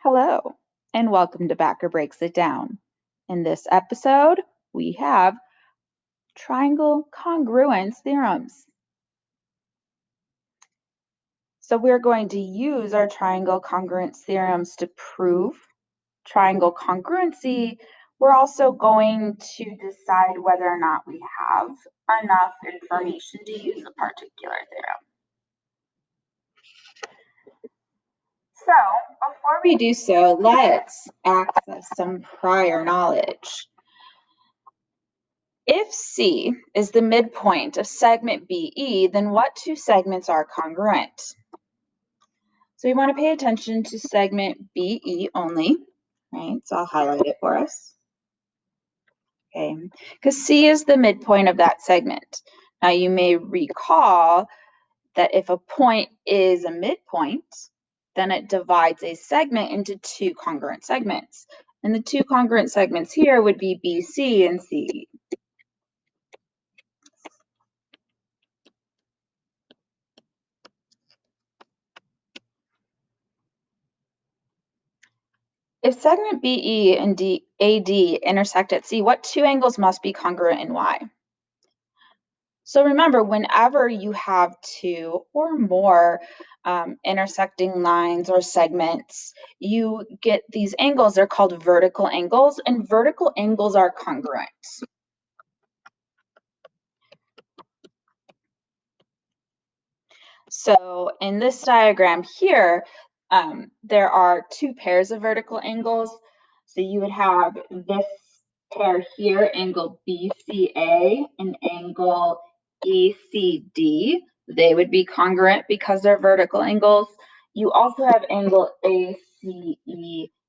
Hello, and welcome to Backer Breaks It Down. In this episode, we have triangle congruence theorems. So we're going to use our triangle congruence theorems to prove triangle congruency. We're also going to decide whether or not we have enough information to use a particular theorem. So before we do so, let's access some prior knowledge. If C is the midpoint of segment BE, then what two segments are congruent? So we want to pay attention to segment BE only, right? So I'll highlight it for us. Okay, because C is the midpoint of that segment. Now you may recall that if a point is a midpoint, then it divides a segment into two congruent segments. And the two congruent segments here would be BC and CE. If segment BE and AD intersect at C, what two angles must be congruent and why? So remember, whenever you have two or more intersecting lines or segments, you get these angles. They're called vertical angles, and vertical angles are congruent. So in this diagram here, there are two pairs of vertical angles. So you would have this pair here, angle BCA and angle ECD. They would be congruent because they're vertical angles. You also have angle ACE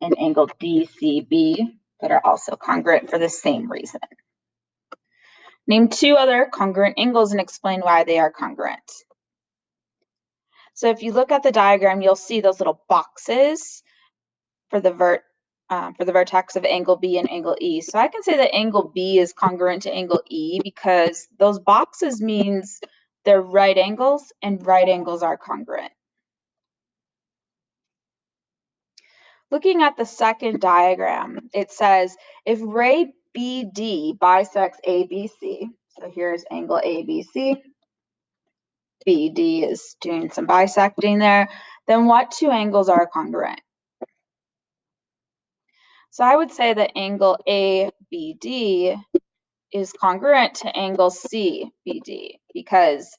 and angle DCB that are also congruent for the same reason. Name two other congruent angles and explain why they are congruent. So if you look at the diagram, you'll see those little boxes for the vertex of angle B and angle E. So I can say that angle B is congruent to angle E because those boxes means they're right angles, and right angles are congruent. Looking at the second diagram, it says if ray BD bisects ABC, so here's angle ABC, BD is doing some bisecting there, then what two angles are congruent? So I would say that angle ABD is congruent to angle CBD because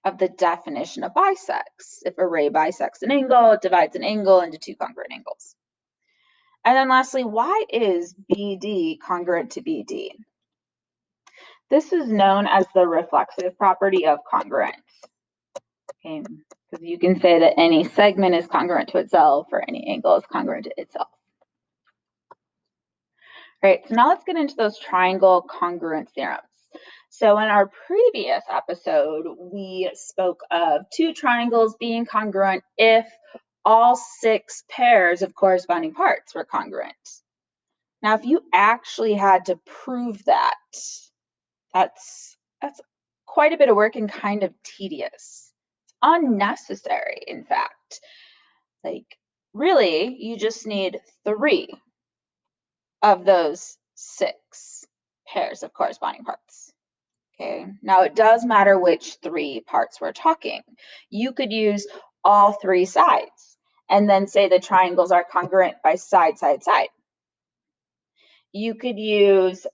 of the definition of bisects. If a ray bisects an angle, it divides an angle into two congruent angles. And then lastly, why is BD congruent to BD? This is known as the reflexive property of congruence. Okay, because you can say that any segment is congruent to itself or any angle is congruent to itself. Right, so now let's get into those triangle congruence theorems. So in our previous episode, we spoke of two triangles being congruent if all six pairs of corresponding parts were congruent. Now, if you actually had to prove that, that's quite a bit of work and kind of tedious. It's unnecessary, in fact. Like, really, you just need three of those six pairs of corresponding parts. Okay, now it does matter which three parts we're talking. You could use all three sides and then say the triangles are congruent by side, side, side. You could use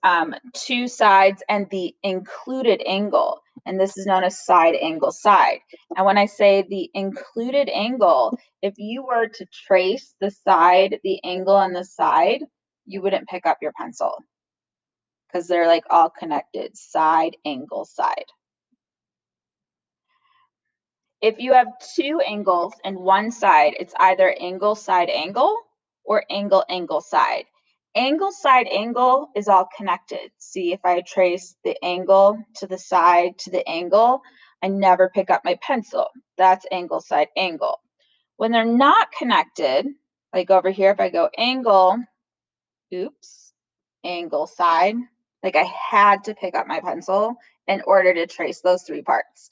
two sides and the included angle, and this is known as side angle side. And when I say the included angle, if you were to trace the side, the angle, and the side, you wouldn't pick up your pencil because they're like all connected, side, angle, side. If you have two angles and one side, it's either angle, side, angle, or angle, angle, side. Angle, side, angle is all connected. See, if I trace the angle to the side to the angle, I never pick up my pencil. That's angle, side, angle. When they're not connected, like over here, if I go angle, oops, angle, side, like I had to pick up my pencil in order to trace those three parts.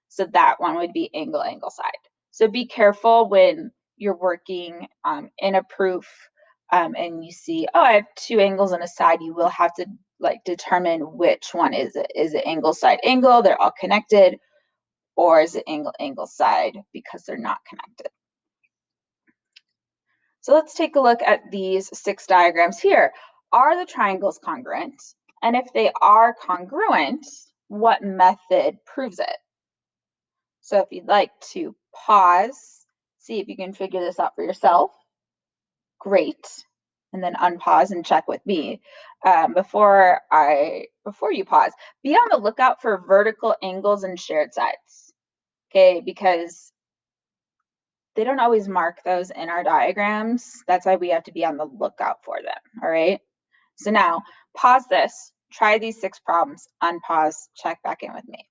So that one would be angle, angle, side. So be careful when you're working in a proof and you see, oh, I have two angles on a side, you will have to like determine which one is it. Is it angle, side, angle, they're all connected, or is it angle, angle, side because they're not connected? So let's take a look at these 6 diagrams here. Are the triangles congruent? And if they are congruent, what method proves it? So if you'd like to pause, see if you can figure this out for yourself, great. And then unpause and check with me. Before you pause, be on the lookout for vertical angles and shared sides, okay? Because they don't always mark those in our diagrams. That's why we have to be on the lookout for them, all right? So now, pause this, try these 6 problems, unpause, check back in with me.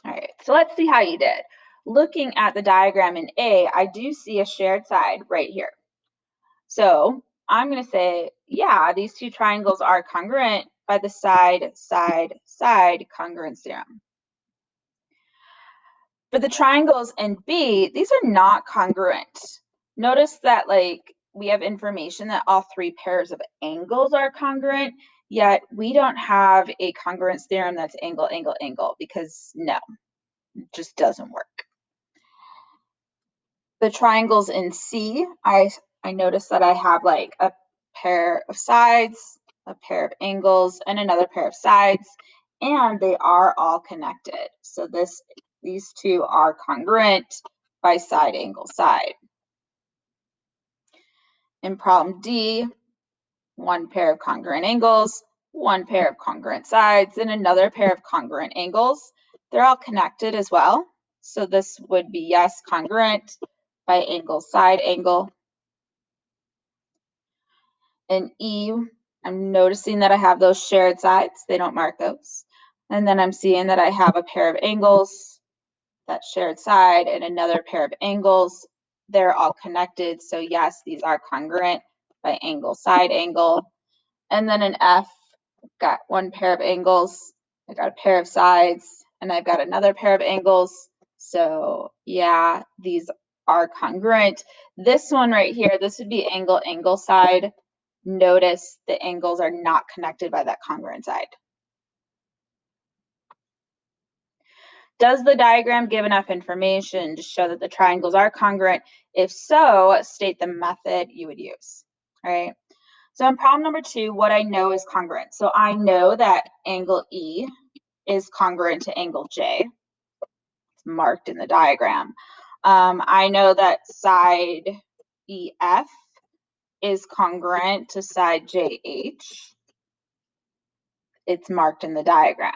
All right, so let's see how you did. Looking at the diagram in A, I do see a shared side right here. So I'm going to say, yeah, these 2 triangles are congruent by the side, side, side congruence theorem. For the triangles in B, these are not congruent. Notice that like we have information that all 3 pairs of angles are congruent, yet we don't have a congruence theorem that's angle, angle, angle, because no, it just doesn't work. The triangles in C, I notice that I have like a pair of sides, a pair of angles, and another pair of sides, and they are all connected. So these 2 are congruent by side, angle, side. In problem D, 1 pair of congruent angles, 1 pair of congruent sides, and another pair of congruent angles. They're all connected as well. So this would be, yes, congruent by angle, side, angle. In E, I'm noticing that I have those shared sides. They don't mark those. And then I'm seeing that I have a pair of angles, that shared side, and another pair of angles. They're all connected. So yes, these are congruent by angle, side, angle. And then in F, I've got 1 pair of angles, I got a pair of sides, and I've got another pair of angles. So yeah, these are congruent. This one right here, this would be angle, angle, side. Notice the angles are not connected by that congruent side. Does the diagram give enough information to show that the triangles are congruent? If so, state the method you would use. All right. So in problem number 2, what I know is congruent. So I know that angle E is congruent to angle J. It's marked in the diagram. I know that side EF is congruent to side JH. It's marked in the diagram.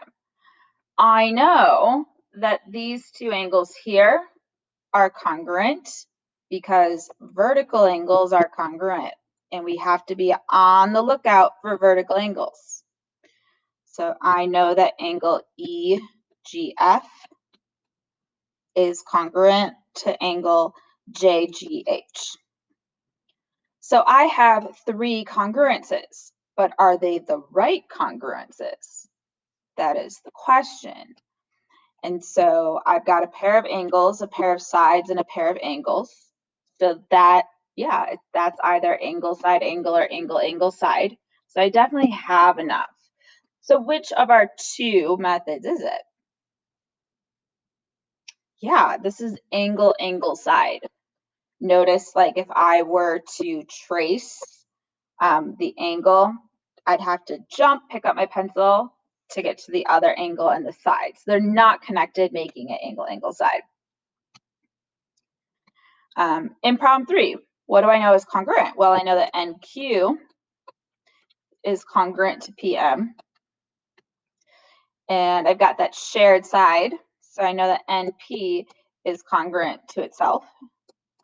I know that these 2 angles here are congruent because vertical angles are congruent, and we have to be on the lookout for vertical angles. So I know that angle EGF is congruent to angle JGH. So I have 3 congruences, but are they the right congruences? That is the question. And so I've got a pair of angles, a pair of sides, and a pair of angles. So that, yeah, that's either angle, side, angle, or angle, angle, side. So I definitely have enough. So which of our 2 methods is it? Yeah, this is angle, angle, side. Notice like if I were to trace the angle, I'd have to jump, pick up my pencil to get to the other angle and the sides. They're not connected, making it angle, angle, side. In problem 3, what do I know is congruent? Well, I know that NQ is congruent to PM. And I've got that shared side. So I know that NP is congruent to itself.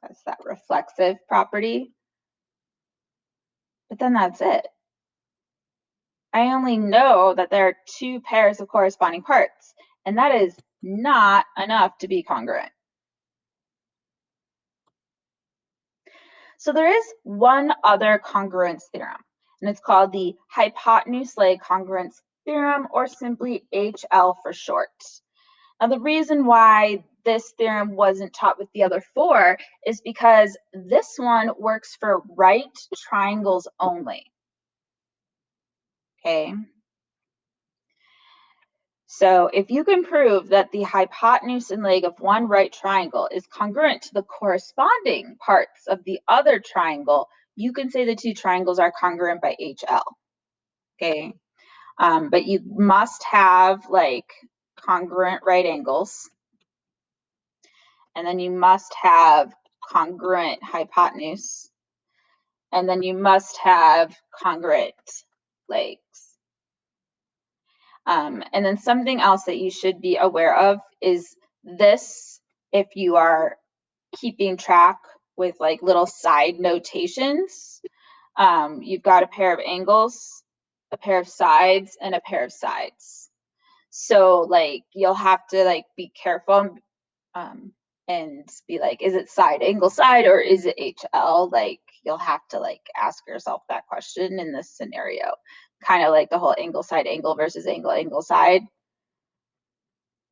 That's that reflexive property. But then that's it. I only know that there are 2 pairs of corresponding parts, and that is not enough to be congruent. So there is one other congruence theorem, and it's called the hypotenuse-Lie congruence theorem, or simply HL for short. Now, the reason why this theorem wasn't taught with the other four is because this one works for right triangles only. Okay. So if you can prove that the hypotenuse and leg of one right triangle is congruent to the corresponding parts of the other triangle, you can say the two triangles are congruent by HL. Okay. But you must have like congruent right angles, and then you must have congruent hypotenuse, and then you must have congruent legs. And then something else that you should be aware of is this, if you are keeping track with like little side notations, you've got a pair of angles, a pair of sides, and a pair of sides. So like you'll have to like be careful and be like, is it side angle side or is it HL? Like you'll have to like ask yourself that question in this scenario. Kind of like the whole angle side angle versus angle side.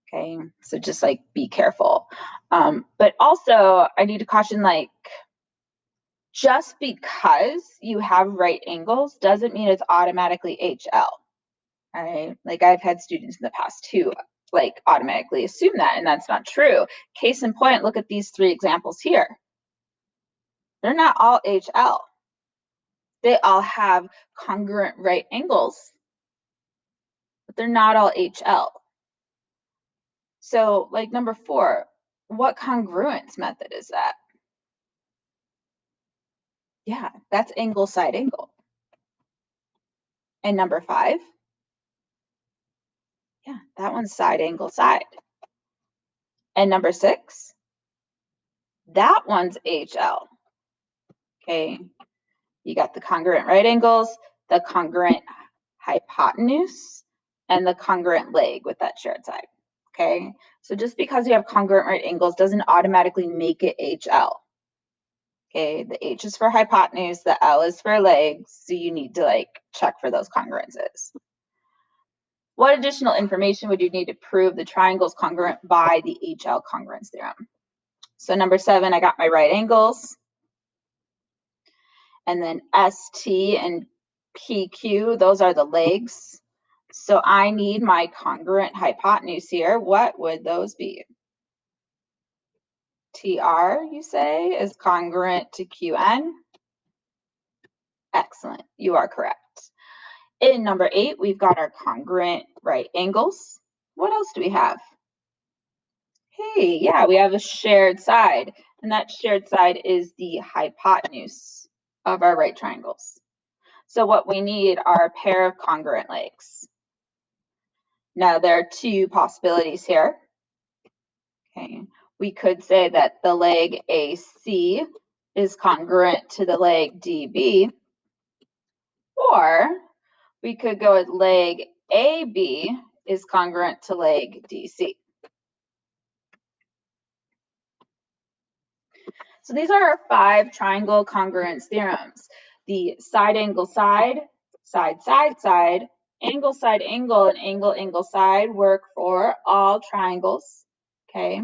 Okay, so just like be careful. But also I need to caution, like, just because you have right angles doesn't mean it's automatically HL. Right? Like I've had students in the past who like automatically assume that, and that's not true. Case in point, look at these three examples here. They're not all HL. They all have congruent right angles, but they're not all HL. So like number 4, what congruence method is that? Yeah, that's angle side angle. And number 5, yeah, that one's side angle side. And number 6, that one's HL. Okay, you got the congruent right angles, the congruent hypotenuse, and the congruent leg with that shared side. Okay, so just because you have congruent right angles doesn't automatically make it HL. Okay, the H is for hypotenuse, the L is for legs, so you need to like check for those congruences. What additional information would you need to prove the triangle is congruent by the HL congruence theorem? So number 7, I got my right angles. And then ST and PQ, those are the legs. So I need my congruent hypotenuse here. What would those be? TR, you say, is congruent to QN? Excellent, you are correct. In number 8, we've got our congruent right angles. What else do we have? Hey, yeah, we have a shared side, and that shared side is the hypotenuse of our right triangles. So what we need are a pair of congruent legs. Now there are 2 possibilities here. Okay, we could say that the leg AC is congruent to the leg DB, or we could go with leg AB is congruent to leg DC. So these are our 5 triangle congruence theorems. The side angle side, side side side, angle side angle, and angle side work for all triangles. Okay.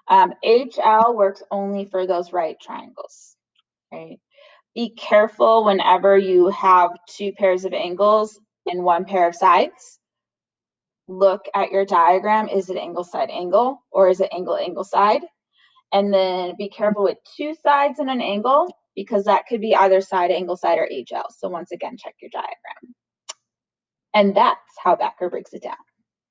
HL works only for those right triangles. Right. Be careful whenever you have 2 pairs of angles and 1 pair of sides. Look at your diagram. Is it angle side angle or is it angle side? And then be careful with 2 sides and an angle, because that could be either side angle side or HL. So once again, check your diagram. And that's how Becker breaks it down.